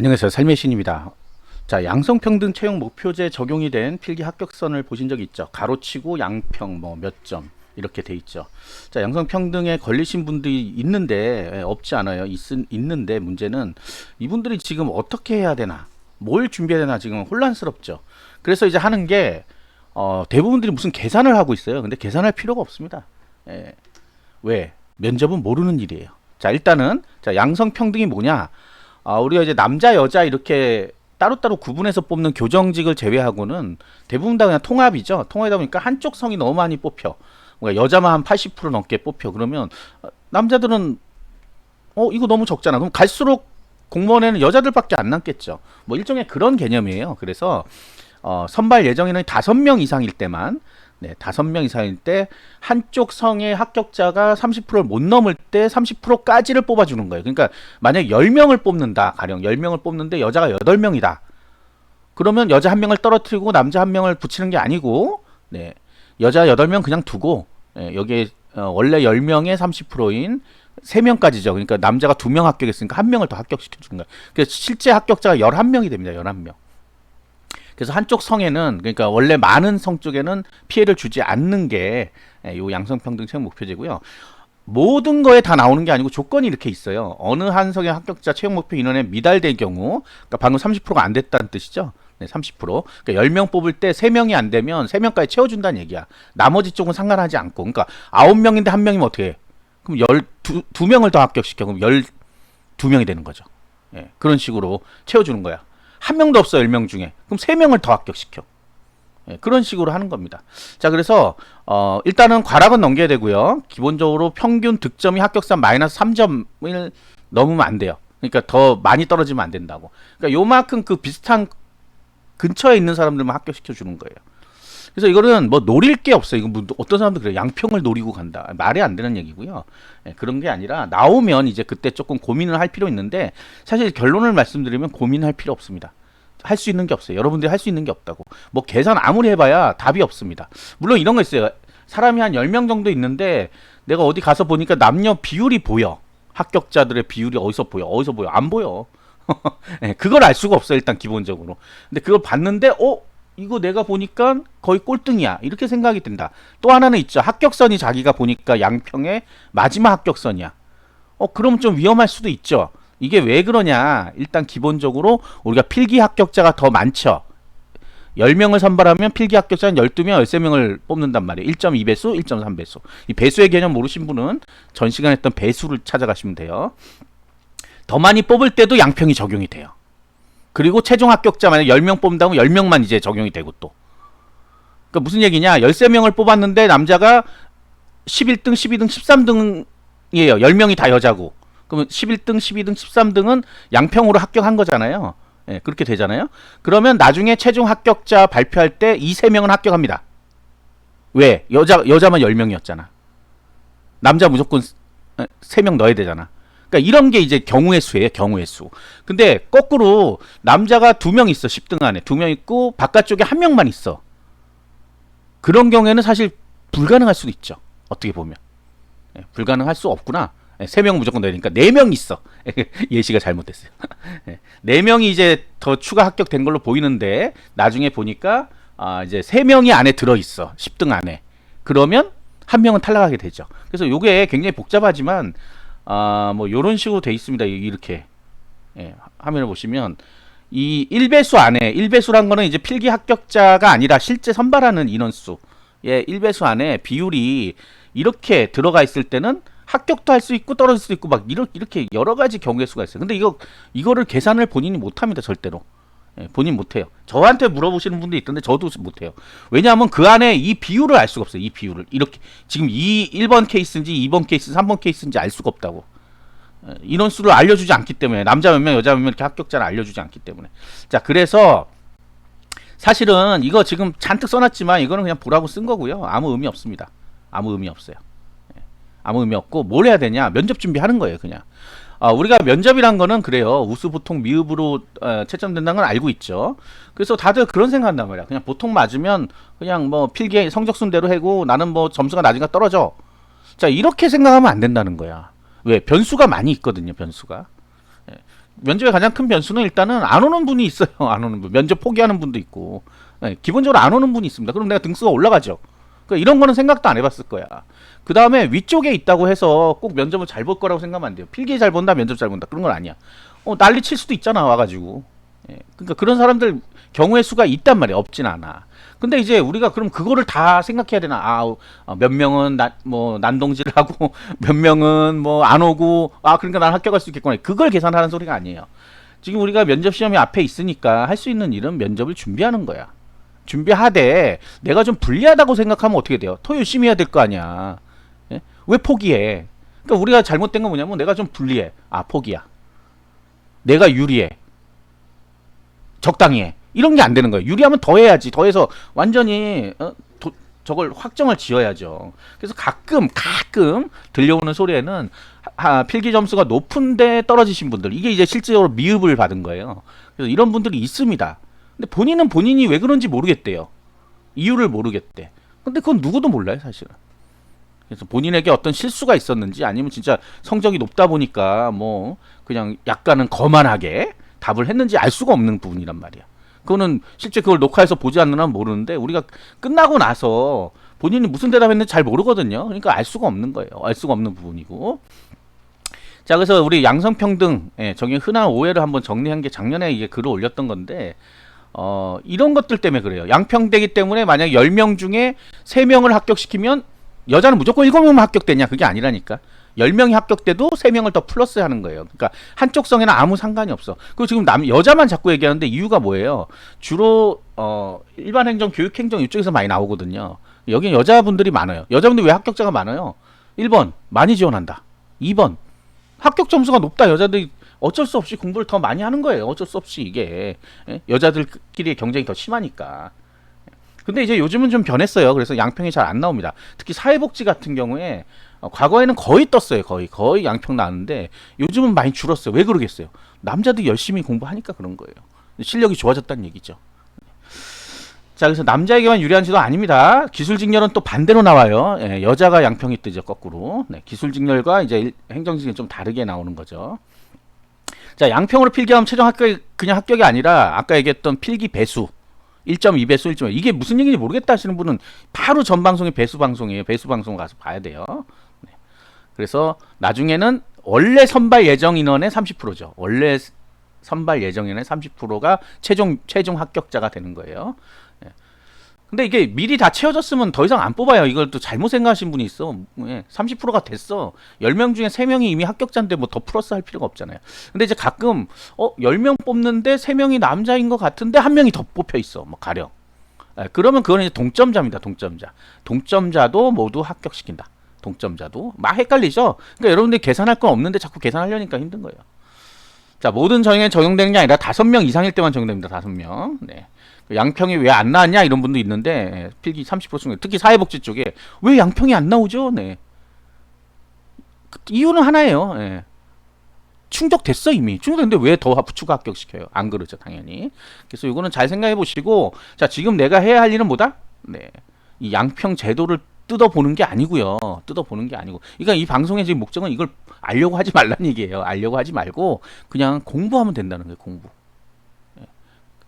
안녕하세요. 삶의 신입니다. 자, 양성평등 채용 목표제 적용이 된 필기 합격선을 보신 적 있죠? 가로치고 양평 뭐 몇 점 이렇게 돼 있죠. 자, 양성평등에 걸리신 분들이 있는데 없지 않아요. 있는데 문제는 이분들이 지금 어떻게 해야 되나, 뭘 준비해야 되나 지금 혼란스럽죠. 그래서 이제 하는 게 대부분들이 무슨 계산을 하고 있어요. 근데 계산할 필요가 없습니다. 왜? 면접은 모르는 일이에요. 자, 일단은 자, 양성평등이 뭐냐? 우리가 이제 남자 여자 이렇게 따로따로 구분해서 뽑는 교정직을 제외하고는 대부분 다 그냥 통합이죠. 통합이다 보니까 한쪽 성이 너무 많이 뽑혀. 그러니까 여자만 한 80% 넘게 뽑혀. 그러면 남자들은 이거 너무 적잖아. 그럼 갈수록 공무원에는 여자들밖에 안 남겠죠. 뭐 일종의 그런 개념이에요. 그래서 선발 예정인원이 5명 이상일 때만, 네, 5명 이상일 때 한쪽 성의 합격자가 30%를 못 넘을 때 30%까지를 뽑아주는 거예요. 그러니까 만약에 10명을 뽑는다. 가령 10명을 뽑는데 여자가 8명이다. 그러면 여자 1명을 떨어뜨리고 남자 1명을 붙이는 게 아니고, 네, 여자 8명 그냥 두고, 여기에 원래 10명의 30%인 3명까지죠. 그러니까 남자가 2명 합격했으니까 1명을 더 합격시켜 주는 거예요. 그래서 실제 합격자가 11명이 됩니다. 11명. 그래서 한쪽 성에는, 그러니까 원래 많은 성 쪽에는 피해를 주지 않는 게 요 양성평등 채용 목표제고요. 모든 거에 다 나오는 게 아니고 조건이 이렇게 있어요. 어느 한 성의 합격자 채용 목표 인원에 미달된 경우, 그러니까 방금 30%가 안 됐다는 뜻이죠. 네, 30%. 그러니까 10명 뽑을 때 3명이 안 되면 3명까지 채워준다는 얘기야. 나머지 쪽은 상관하지 않고. 그러니까 9명인데 1명이면 어떻게 해? 그럼 12명을 더 합격시켜. 그럼 12명이 되는 거죠. 예, 그런 식으로 채워주는 거야. 1명도 없어, 10명 중에. 그럼 3명을 더 합격시켜. 예, 그런 식으로 하는 겁니다. 자, 그래서 일단은 과락은 넘겨야 되고요. 기본적으로 평균 득점이 합격산 마이너스 3점을 넘으면 안 돼요. 그러니까 더 많이 떨어지면 안 된다고. 그러니까 요만큼 그 비슷한 근처에 있는 사람들만 합격시켜 주는 거예요. 그래서 이거는 뭐 노릴 게 없어요. 이거 뭐 어떤 사람도 그래요. 양평을 노리고 간다. 말이 안 되는 얘기고요. 그런 게 아니라 나오면 이제 그때 조금 고민을 할 필요 있는데, 사실 결론을 말씀드리면 고민할 필요 없습니다. 할 수 있는 게 없어요. 여러분들이 할 수 있는 게 없다고. 뭐 계산 아무리 해봐야 답이 없습니다. 물론 이런 거 있어요. 사람이 한 10명 정도 있는데 내가 어디 가서 보니까 남녀 비율이 보여. 합격자들의 비율이 어디서 보여. 어디서 보여. 안 보여. 그걸 알 수가 없어요. 일단 기본적으로. 근데 그걸 봤는데 이거 내가 보니까 거의 꼴등이야. 이렇게 생각이 든다. 또 하나는 있죠. 합격선이 자기가 보니까 양평의 마지막 합격선이야. 그럼 좀 위험할 수도 있죠. 이게 왜 그러냐. 일단 기본적으로 우리가 필기 합격자가 더 많죠. 10명을 선발하면 필기 합격자는 12명, 13명을 뽑는단 말이에요. 1.2배수, 1.3배수. 이 배수의 개념 모르신 분은 전 시간에 했던 배수를 찾아가시면 돼요. 더 많이 뽑을 때도 양평이 적용이 돼요. 그리고 최종 합격자 만약 10명 뽑는다면 10명만 이제 적용이 되고 또. 그러니까 무슨 얘기냐? 13명을 뽑았는데 남자가 11등, 12등, 13등이에요. 10명이 다 여자고. 그러면 11등, 12등, 13등은 양평으로 합격한 거잖아요. 예, 그렇게 되잖아요. 그러면 나중에 최종 합격자 발표할 때 이 3명은 합격합니다. 왜? 여자만 10명이었잖아. 남자 무조건 3명 넣어야 되잖아. 그러니까 이런 게 이제 경우의 수예요. 경우의 수. 근데 거꾸로 남자가 2명 있어. 10등 안에 2명 있고 바깥쪽에 1명만 있어. 그런 경우에는 사실 불가능할 수도 있죠. 어떻게 보면. 불가능할 수 없구나. 3명 무조건 넣어야 되니까 4명 있어. 예시가 잘못됐어요. 4명이 이제 더 추가 합격된 걸로 보이는데 나중에 보니까 이제 3명이 안에 들어있어. 10등 안에. 그러면 1명은 탈락하게 되죠. 그래서 이게 굉장히 복잡하지만 뭐 요런 식으로 돼 있습니다. 이렇게 화면을 보시면 이 1배수 안에, 1배수란 거는 이제 필기 합격자가 아니라 실제 선발하는 인원수, 1배수 안에 비율이 이렇게 들어가 있을 때는 합격도 할 수 있고 떨어질 수도 있고 막 이렇게 여러 가지 경우의 수가 있어요. 근데 이거를 계산을 본인이 못 합니다. 절대로. 본인 못해요. 저한테 물어보시는 분도 있던데 저도 못해요. 왜냐하면 그 안에 이 비율을 알 수가 없어요. 이 비율을. 이렇게 지금 1번 케이스인지 2번 케이스, 3번 케이스인지 알 수가 없다고. 인원수를 알려주지 않기 때문에. 남자 몇 명, 여자 몇 명 이렇게 합격자를 알려주지 않기 때문에. 자, 그래서 사실은 이거 지금 잔뜩 써놨지만 이거는 그냥 보라고 쓴 거고요. 아무 의미 없습니다. 아무 의미 없어요. 아무 의미 없고 뭘 해야 되냐? 면접 준비하는 거예요. 그냥. 우리가 면접이란 거는 그래요. 우수, 보통, 미흡으로 채점된다는 건 알고 있죠. 그래서 다들 그런 생각한단 말이야. 그냥 보통 맞으면 그냥 뭐 필기 성적 순대로 해고 나는 뭐 점수가 낮으니까 떨어져. 자, 이렇게 생각하면 안 된다는 거야. 왜? 변수가 많이 있거든요. 변수가. 면접의 가장 큰 변수는 일단은 안 오는 분이 있어요. 안 오는 분. 면접 포기하는 분도 있고. 네, 기본적으로 안 오는 분이 있습니다. 그럼 내가 등수가 올라가죠. 그러니까 이런 거는 생각도 안 해봤을 거야. 그 다음에 위쪽에 있다고 해서 꼭 면접을 잘 볼 거라고 생각하면 안 돼요. 필기 잘 본다, 면접 잘 본다. 그런 건 아니야. 난리 칠 수도 있잖아, 와가지고. 예, 그러니까 그런 사람들 경우의 수가 있단 말이야. 없진 않아. 근데 이제 우리가 그럼 그거를 다 생각해야 되나? 몇 명은 뭐 난동질을 하고 몇 명은 뭐 안 오고 그러니까 난 합격할 수 있겠구나. 그걸 계산하는 소리가 아니에요. 지금 우리가 면접 시험이 앞에 있으니까 할 수 있는 일은 면접을 준비하는 거야. 준비하되 내가 좀 불리하다고 생각하면 어떻게 돼요? 더 열심히 해야 될 거 아니야. 예? 왜 포기해? 그러니까 우리가 잘못된 건 뭐냐면 내가 좀 불리해. 포기야. 내가 유리해. 적당히 해. 이런 게 안 되는 거예요. 유리하면 더 해야지. 더해서 완전히 저걸 확정을 지어야죠. 그래서 가끔 들려오는 소리에는 필기 점수가 높은데 떨어지신 분들, 이게 이제 실질적으로 미흡을 받은 거예요. 그래서 이런 분들이 있습니다. 근데 본인은 본인이 왜 그런지 모르겠대요. 이유를 모르겠대. 근데 그건 누구도 몰라요, 사실은. 그래서 본인에게 어떤 실수가 있었는지 아니면 진짜 성적이 높다 보니까 뭐 그냥 약간은 거만하게 답을 했는지 알 수가 없는 부분이란 말이야. 그거는 실제 그걸 녹화해서 보지 않는 모르는데 우리가 끝나고 나서 본인이 무슨 대답했는지 잘 모르거든요. 그러니까 알 수가 없는 거예요. 알 수가 없는 부분이고. 자, 그래서 우리 양성평등 적용 흔한 오해를 한번 정리한 게 작년에 이게 글을 올렸던 건데 이런 것들 때문에 그래요. 양평되기 때문에 만약 10명 중에 3명을 합격시키면 여자는 무조건 7명만 합격되냐? 그게 아니라니까. 10명이 합격돼도 3명을 더 플러스 하는 거예요. 그러니까 한쪽 성에는 아무 상관이 없어. 그리고 지금 여자만 자꾸 얘기하는데 이유가 뭐예요? 주로 일반행정, 교육행정 이쪽에서 많이 나오거든요. 여기는 여자분들이 많아요. 여자분들 왜 합격자가 많아요? 1번 많이 지원한다. 2번 합격 점수가 높다. 여자들이 어쩔 수 없이 공부를 더 많이 하는 거예요. 어쩔 수 없이 이게 여자들끼리의 경쟁이 더 심하니까. 근데 이제 요즘은 좀 변했어요. 그래서 양평이 잘 안 나옵니다. 특히 사회복지 같은 경우에 과거에는 거의 떴어요. 거의 양평 나왔는데 요즘은 많이 줄었어요. 왜 그러겠어요? 남자들이 열심히 공부하니까 그런 거예요. 실력이 좋아졌다는 얘기죠. 자, 그래서 남자에게만 유리한 지도 아닙니다. 기술직렬은 또 반대로 나와요. 여자가 양평이 뜨죠, 거꾸로. 기술직렬과 이제 행정직렬이 좀 다르게 나오는 거죠. 자, 양평으로 필기하면 최종 합격이 그냥 합격이 아니라 아까 얘기했던 필기 배수 1.2배수 1.5 이게 무슨 얘기인지 모르겠다 하시는 분은 바로 전 방송이 배수 방송이에요. 배수 방송 가서 봐야 돼요. 그래서 나중에는 원래 선발 예정 인원의 30%죠. 원래 선발 예정 인원의 30%가 최종 합격자가 되는 거예요. 근데 이게 미리 다 채워졌으면 더 이상 안 뽑아요. 이걸 또 잘못 생각하신 분이 있어. 30%가 됐어. 10명 중에 3명이 이미 합격자인데 뭐 더 플러스 할 필요가 없잖아요. 근데 이제 가끔 10명 뽑는데 3명이 남자인 것 같은데 1명이 더 뽑혀 있어. 뭐 가령. 그러면 그거는 이제 동점자입니다. 동점자. 동점자도 모두 합격시킨다. 동점자도 막 헷갈리죠. 그러니까 여러분들이 계산할 건 없는데 자꾸 계산하려니까 힘든 거예요. 자, 모든 전형에 적용되는 게 아니라 5명 이상일 때만 적용됩니다. 5명. 네. 양평이 왜 안 나왔냐 이런 분도 있는데 필기 30% 중에 특히 사회복지 쪽에 왜 양평이 안 나오죠? 네. 이유는 하나예요. 네. 충족됐어 이미. 충족됐는데 왜 더 추가 합격시켜요? 안 그러죠 당연히. 그래서 이거는 잘 생각해 보시고 자, 지금 내가 해야 할 일은 뭐다? 네. 이 양평 제도를 뜯어보는 게 아니고요. 뜯어보는 게 아니고. 그러니까 이 방송의 지금 목적은 이걸 알려고 하지 말라는 얘기예요. 알려고 하지 말고 그냥 공부하면 된다는 거예요. 공부.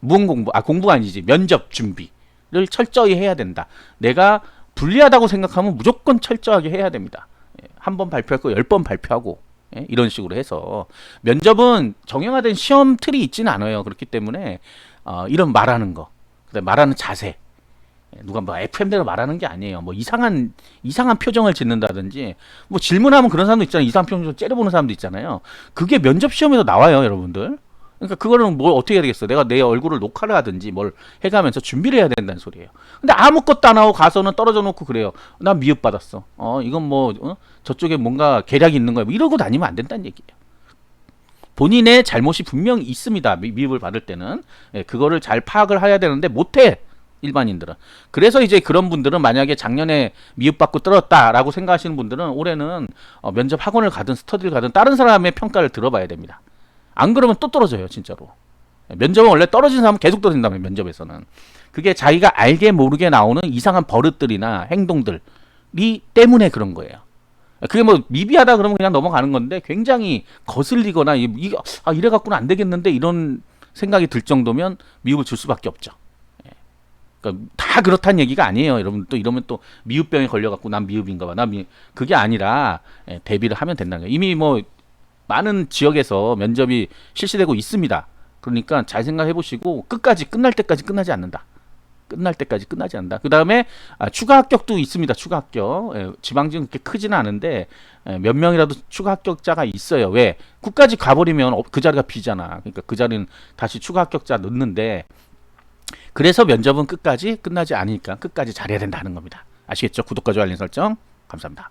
무언 공부? 공부가 아니지. 면접 준비를 철저히 해야 된다. 내가 불리하다고 생각하면 무조건 철저하게 해야 됩니다. 한 번 발표할 거 10번 발표하고 이런 식으로 해서 면접은 정형화된 시험 틀이 있지는 않아요. 그렇기 때문에 이런 말하는 거, 그다음에 말하는 자세, 누가 뭐 FM대로 말하는 게 아니에요. 뭐 이상한 표정을 짓는다든지 뭐 질문하면 그런 사람도 있잖아요. 이상한 표정을 째려보는 사람도 있잖아요. 그게 면접 시험에서 나와요, 여러분들. 그러니까 그거는 뭘 어떻게 해야 되겠어? 내가 내 얼굴을 녹화를 하든지 뭘 해가면서 준비를 해야 된다는 소리예요. 근데 아무것도 안 하고 가서는 떨어져 놓고 그래요. 난 미흡받았어. 이건 뭐 저쪽에 뭔가 계략이 있는 거야. 뭐 이러고 다니면 안 된다는 얘기예요. 본인의 잘못이 분명히 있습니다. 미흡을 받을 때는. 그거를 잘 파악을 해야 되는데 못해. 일반인들은. 그래서 이제 그런 분들은 만약에 작년에 미흡받고 떨어졌다라고 생각하시는 분들은 올해는 면접 학원을 가든 스터디를 가든 다른 사람의 평가를 들어봐야 됩니다. 안 그러면 또 떨어져요, 진짜로. 면접은 원래 떨어진 사람은 계속 떨어진다면 면접에서는. 그게 자기가 알게 모르게 나오는 이상한 버릇들이나 행동들이 때문에 그런 거예요. 그게 뭐 미비하다 그러면 그냥 넘어가는 건데 굉장히 거슬리거나 이래 갖고는 안 되겠는데 이런 생각이 들 정도면 미흡을 줄 수밖에 없죠. 그러니까 다 그렇다는 얘기가 아니에요. 여러분 또 이러면 또 미흡병에 걸려갖고 난 미흡인가 봐. 그게 아니라 대비를 하면 된다는 거예요. 이미 뭐 많은 지역에서 면접이 실시되고 있습니다. 그러니까 잘 생각해 보시고 끝까지 끝날 때까지 끝나지 않는다. 끝날 때까지 끝나지 않는다. 그 다음에 추가 합격도 있습니다. 추가 합격. 지방직은 그렇게 크지는 않은데 몇 명이라도 추가 합격자가 있어요. 왜? 국까지 가버리면 그 자리가 비잖아. 그러니까 그 자리는 다시 추가 합격자 넣는데 그래서 면접은 끝까지 끝나지 않으니까 끝까지 잘해야 된다는 겁니다. 아시겠죠? 구독과 좋아요 알림 설정 감사합니다.